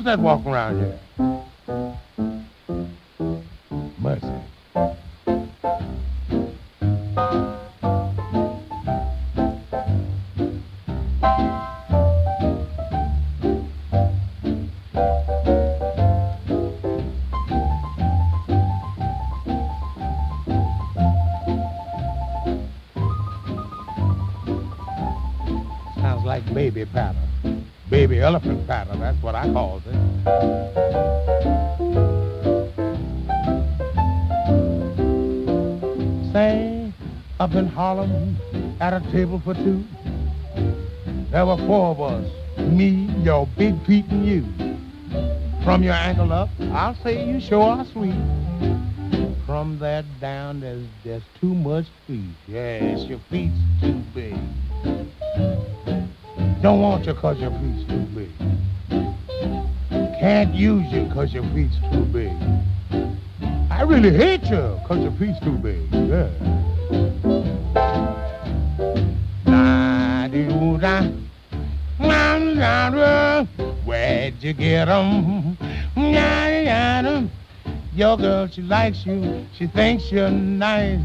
that walking around here? Mercy. Sounds like baby patter. Baby elephant patter, that's what I call it. Say, up in Harlem, at a table for two, there were four of us, me, your big Pete, and you. From your ankle up, I'll say you sure are sweet. From there down, there's too much feet. Yes, your feet's too big. Don't want you 'cause your feet's too big. Can't use you 'cause your feet's too big. I really hate you 'cause your feet's too big. Yeah. Where'd you get 'em? Your girl, she likes you. She thinks you're nice.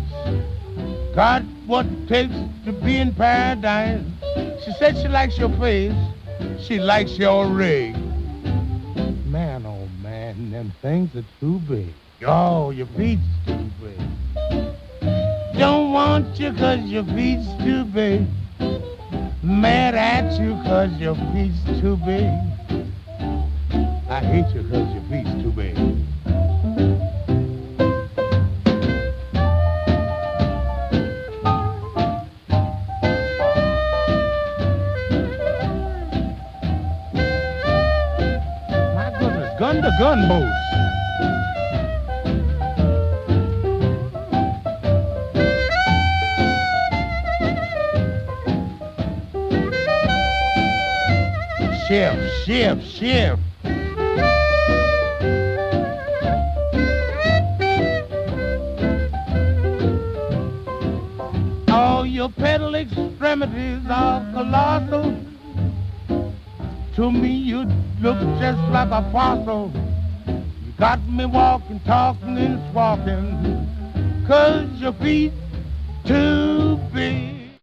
Got what it takes to be in paradise. She said she likes your face. She likes your rig. Man, oh man, them things are too big. Oh, your feet's too big. Don't want you 'cause your feet's too big. Mad at you 'cause your feet's too big. I hate you 'cause your feet's too big. My goodness, gun to gun moves. Shift. All your pedal extremities are colossal. To me, you look just like a fossil. You got me walking, talking, and squawking, 'cause your feet too big.